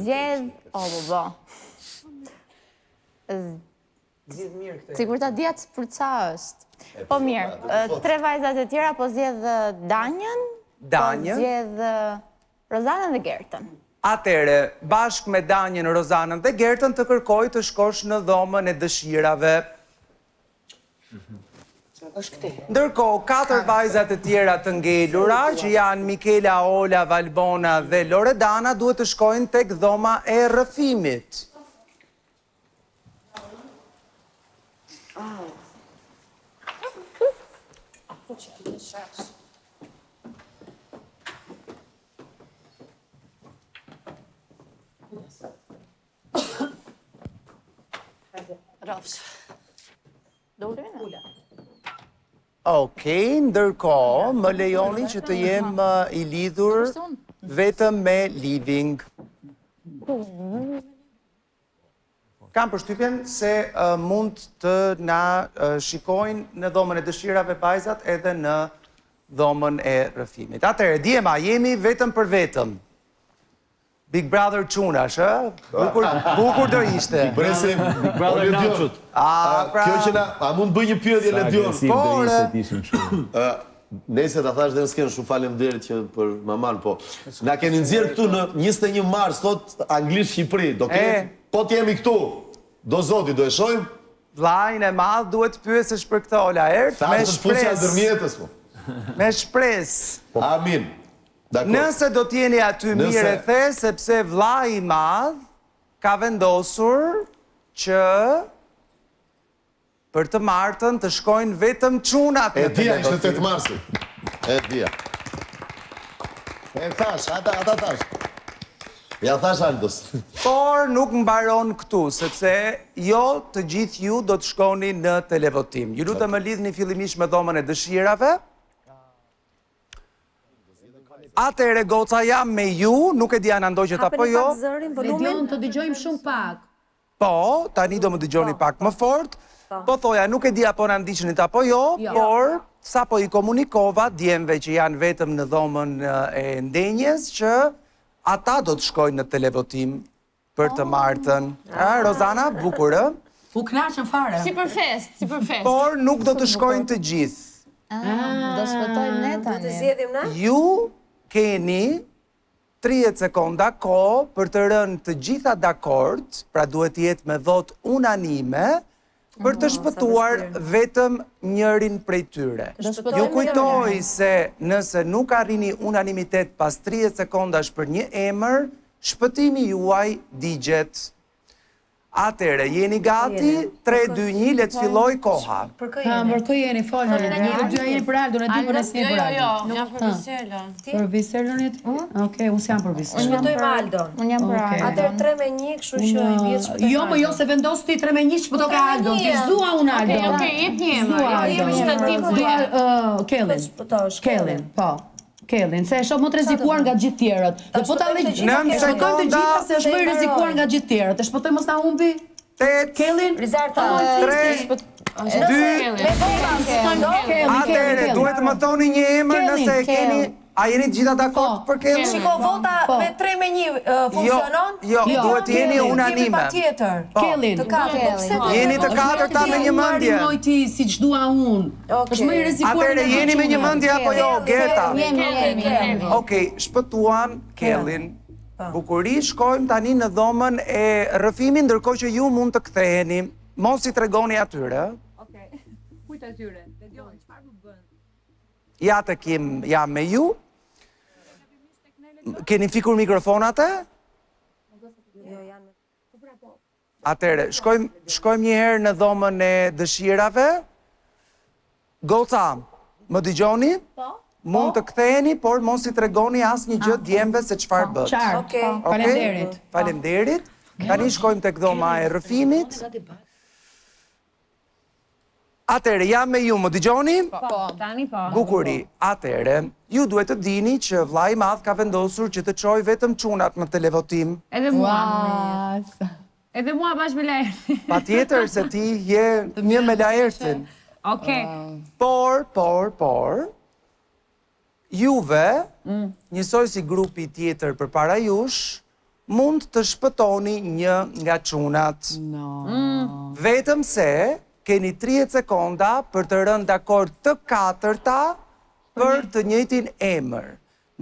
Zgjedh... Zgjedh mirë këtë. Sigur ta dija për ça është. Po mirë, 3 vajzat e tjera po zgjedh Danjën, po zgjedh Rozanën dhe Gertën. Atere, bashkë me Danjën, Rozanën dhe Gertën të kërkoj të shkosh në dhomën e dëshirave. Ndërkohë, 4 vajzat e tjera të ngelura, që janë Mikela, Ola, Valbona dhe Loredana, duhet të shkojnë tek dhoma e rrëfimit. Rafsh. Okej, ndërkohë, më lejoni që të jem i lidhur vetëm me living. Kam përshtypjen se mund të na shikojnë në dhomën e dëshirave vajzat edhe në dhomën e rrëfimit. Atëherë, Diema, jemi vetëm për vetëm. Big Brother Qunash, bukur do ishte. Presim, Big Brother Nachut. Kjo që na, a mund bëj një pyetje Ledion? Por, Nese ta thash dhe në skenë shumë faleminderit që për maman, po. Na keni nxjerr këtu në 21 mars, thot Anglisht Shqipëri, do kemë, po t'jemi këtu, do zoti, do e shojmë? Vllajën e madh duhet pyesësh për këtë Ola Ert, me shpresë. Me shpresë. Amin. Nëse do t'jeni aty mirë e the, sepse vllai i madh ka vendosur që për të martën të shkojnë vetëm çunat në Dia ishte 8 marsi. E dia. E thash, ata thash. Ja thash Aldos. Por nuk mbaron këtu, sepse jo të gjithë ju do të shkoni në televotim. Ju lutem më lidhni fillimisht me dhomën e dëshirave. Atëre goca jam me ju, nuk e di a na ndoqët apo jo. Ledion, të dëgjojmë shumë pak. Po, tani do më dëgjoni pak më fort. Po thoja, nuk e di apo na ndiqnit apo jo, por sa po i komunikova djemve që janë vetëm në dhomën e ndenjes që ata do të shkojnë në televotim për të martën. Rozana, bukurë. U knaqën fare. Si për fest. Por nuk do të shkojnë të gjithë. Do shpëtojmë ne tani. Do të zgjedhim na? Ju keni 30 sekonda kohë për të rënë të gjitha dakord, pra duhet të jetë me votë unanime, për të shpëtuar vetëm njërin prej tyre. Ju kujtoj se nëse nuk arrini unanimitet pas 30 sekondash për një emër, shpëtimi juaj digjet. Atëre, jeni gati? 3, 2, 1, le të filloj koha. Për kë jeni, falë, në dy jeni për Aldon, e di për nësi për Aldon. Jo, jam për Viselon. Për Viselon jetë? Okej, unë s'jam për Viselon. Shpëtojmë Aldon. Unë jam për Aldon. Atër 3-1, kështu që i vjetë shpëtojmë. Jo, më jo, se vendos ti 3-1, shpëto ka Aldon. Ti zua unë Aldon. Okej, jep një emër. Kellin, po. Kellin, se e shumë më të rezikuar nga gjithë tjerët. Dhe po ta dhe gjithë, e shpëtojmë të gjitha se është më i rezikuar nga gjithë tjerët. E shpëtojmë mos ta humbi? 8, Kellin? 3, 2, atëre, duhet të më thoni një emër nëse e keni... A jeni të gjitha dakord për Kellin? Shiko, vota me 3-1 funksionon? Jo, duhet jeni unanime. Pa tjetër. Kellin. Jeni të katërta me një mendje. Marri mojti si që dua unë. është më i rezikuar. Atëre, jeni me një mendje apo jo, Gerta? Jemi. Okej, shpëtuan Kellin. Bukuri, shkojmë tani në dhomën e rrëfimit, ndërkohë që ju mund të ktheheni. Mos i tregoni atyre. Okej. Kujt atyre? Ledion, çfarë do bën? Ja të kim jam me ju. Keni fikur mikrofonat e? Jo, janë. Atëre, shkojmë një herë në dhomën e dëshirave. Goca, më dëgjoni? Po. Mund të ktheheni, por mos i tregoni asnjë gjë djemve se çfarë bët. Okej. Faleminderit. Faleminderit. Tani shkojmë tek dhoma e rrëfimit. Atëre, jam me ju, më dëgjoni? Po, tani po. Bukuri, atëre, ju duhet të dini që vllai i madh ka vendosur që të çojë vetëm çunat në televotim. Edhe mua. Edhe mua bashkë me Laertin. Patjetër se ti je një me Laertin. Okej. Por, juve, njësoj si grupi tjetër përpara jush, mund të shpëtoni një nga çunat. Vetëm se keni 30 sekonda për të rënë dakord të katërta për të njëjtin emër.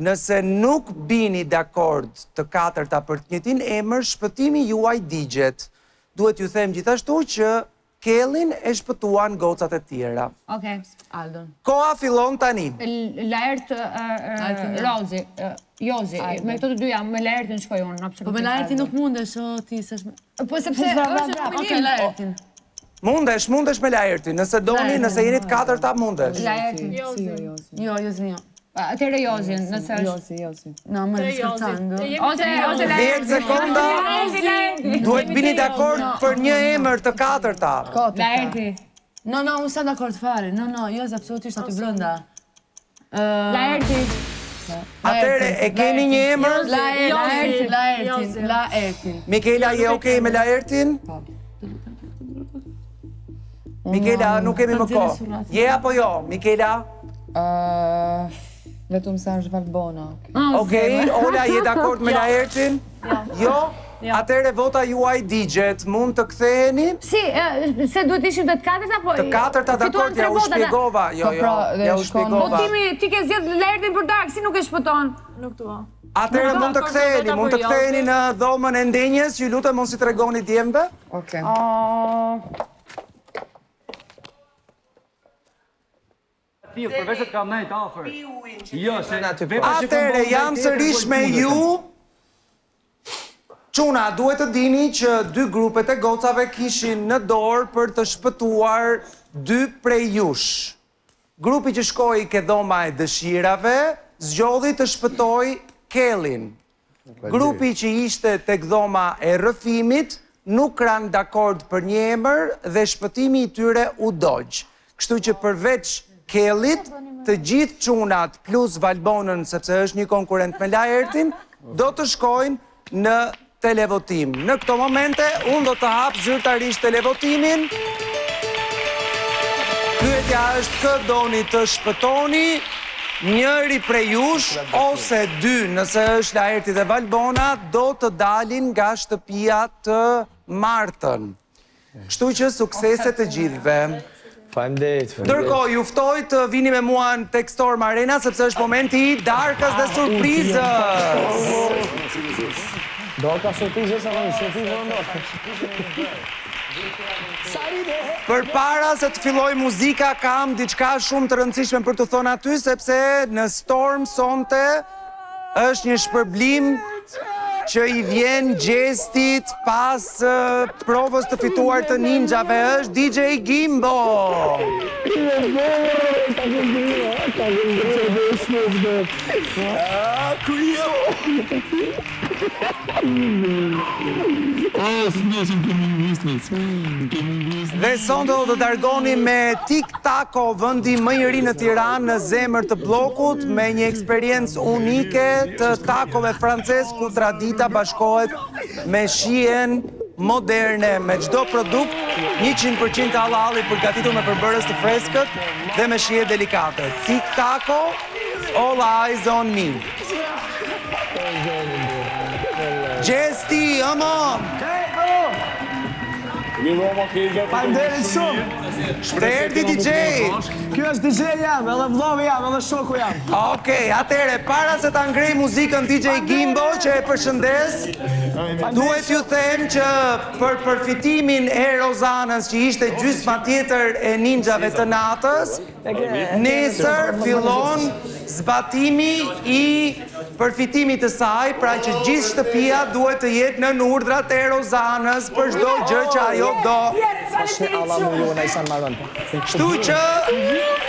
Nëse nuk bini dakord të katërta për të njëjtin emër, shpëtimi juaj digjet. Duhet ju them gjithashtu që Kellin e shpëtuan gocat e tjera. Okej. Aldon. Koha fillon tani. Laert Rozi, Jozi, me këto të dyja, me Laertin shkoj unë, absolutisht. Po me Laertin nuk mundesh, o ti s'esh... Po sepse është Okej, Laertin. Mundesh me Laertin, nëse doni, nëse jeni të katërta, mundesh. Laertin. Jo, Jozi. Atëre Jozin, nëse është... Jozi. No, më rëskërcan. Ose 10 sekonda, duhet bini dakord për një emër të katërta. Laerti. No, unë s'jam dakord fare. No, Jozi absolutisht aty brenda. Laerti. Atëre, e keni një emër? Laertin. Mikela, je okej me Laertin? Mikela, nuk kemi më kohë. Je apo jo, Mikela? Vetëm sa është Valbona. Okej, Ola, je dakord me Laertin? Jo? Atëre vota juaj digjet, mund të ktheheni? Si, se duhet ishim të katërta, po... Të katërta, dakord, ja u shpjegova. Jo, ja u shpjegova. Po ti ke zgjedh Laertin për darkë, si nuk e shpëton? Nuk dua. Atëre mund të ktheheni në dhomën e ndenjes, ju lutem mos i tregoni djemve. Okej. Përveç kam nejt afer. Jo, se... Atëre, jam sërish me ju. Çuna, duhet të dini që dy grupet e gocave kishin në dorë për të shpëtuar 2 prej jush. Grupi që shkoi ke dhoma e dëshirave, zgjodhi të shpëtoj Kellin. Grupi që ishte tek dhoma e rrëfimit, nuk ranë dakord për një emër dhe shpëtimi i tyre u dogj. Kështu që përveç Kellit, të gjithë çunat plus Valbonën, sepse është një konkurrent me Laertin, do të shkojnë në televotim. Në këto momente, unë do të hap zyrtarisht televotimin. Pyetja është kë doni të shpëtoni, njëri prej jush, ose 2, nëse është Laerti dhe Valbona, do të dalin nga shtëpia të martën. Kështu që suksese të gjithëve. Ndërkohë, ju ftoj të vini me mua në tek Storm Arena, sepse është momenti i darkës dhe surprizës. Darka surprizës apo Përpara se të filloj muzika, kam diçka shumë të rëndësishme për të thënë aty, sepse në Storm sonte është një shpërblim që i vjen gjestit pas provës të fituar të ninjave, është DJ Gimbo. Dhe sonte do të dargoni me Tic Taco, vendi më i ri në Tiranë, në zemër të bllokut, me një eksperiencë unike të takove francez ku tradita bashkohet me shihen moderne, me çdo produkt 100% halali përgatitur me përbërës të freskët dhe me shije delikate. Tic Taco, all eyes on me. Gjesti, amon! Faleminderit shumë. Të erdhi DJ. Ky është DJ jam, edhe vllovi jam, edhe shoku jam. Okej, atëre, para se ta ngrej muzikën DJ Gimbo, që e përshëndes, duhet ju them që për përfitimin e Rozanës, që ishte gjysma tjetër e ninjave të natës, nesër fillon zbatimi i përfitimit të saj, pra që gjithë shtëpia duhet të jetë në urdhrat e Rozanës për çdo gjë që ajo do. Kështu që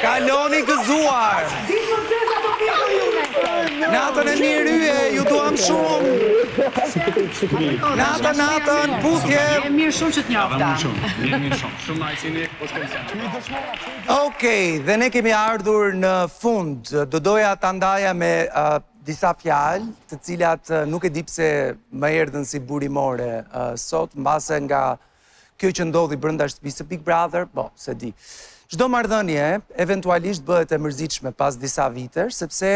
kaloni gëzuar. Natën e mirë, ju duam shumë. Natën, puthje. Mirë shumë që të njofta. Okej, dhe ne kemi ardhur në fund. Do doja ta ndaja me disa fjalë, të cilat nuk e di pse më erdhën si burimore sot, mbase nga kjo që ndodhi brenda shtëpisë së Big Brother, po, se di. Çdo marrëdhënie eventualisht bëhet e mërzitshme pas disa vitesh, sepse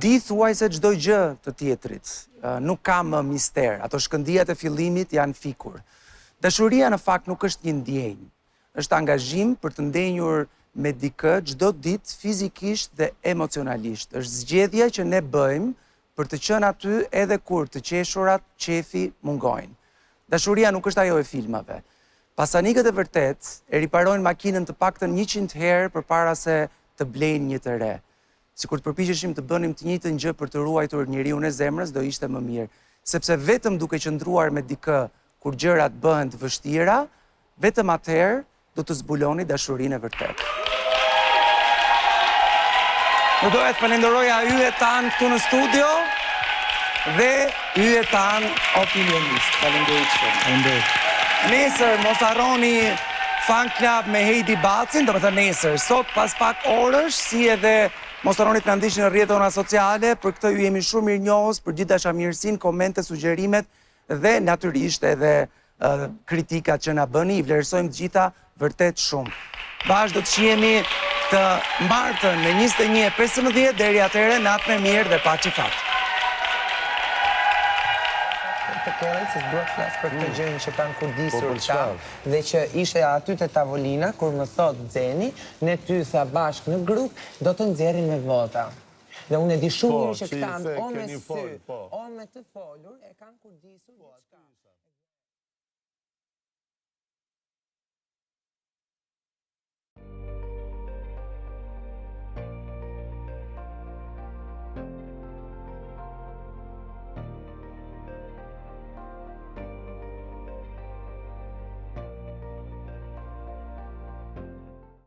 Di thuaj se çdo gjë të tjetrit. Nuk ka më mister. Ato shkëndijat e fillimit janë fikur. Dashuria në fakt nuk është një ndjenjë. Është angazhim për të ndenjur me dikë çdo ditë fizikisht dhe emocionalisht. Është zgjedhja që ne bëjmë për të qenë aty edhe kur të qeshurat, qefi mungojnë. Dashuria nuk është ajo e filmave. Pasanikët e vërtet e riparojnë makinën të paktën 100 herë përpara se të blejnë një të re. Sikur të përpiqeshim të bënim të njëjtën gjë për të ruajtur njeriun e zemrës, do ishte më mirë, sepse vetëm duke qëndruar me dikë kur gjërat bëhen të vështira, vetëm atëherë do të zbuloni dashurinë e vërtetë. Më doja të falenderoja yjet tanë këtu në studio dhe yjet tanë opinionist. Faleminderit shumë. Faleminderit. Nesër mos harroni fan club me Heidi Bacin, do të thënë nesër, sot pas pak orësh, si edhe mos harroni të na ndiqni në rrjetet tona sociale, për këtë ju jemi shumë mirënjohës për gjithë dashamirësinë, komente, sugjerimet dhe natyrisht edhe kritikat që na bëni, i vlerësojmë të gjitha vërtet shumë. Bashkë do të shihemi të martën në 21:15 deri atëherë natën e mirë dhe paçi fat. Të kërën se s'duhet flas për këtë gjënë që kanë kurdisur ta dhe që ishte aty te tavolina kur më thot Xeni, ne ty sa bashkë në grup do të nxjerrim me vota. Dhe unë e di shumë mirë që këta o me sy, o me të folur e kanë kurdisur diçka.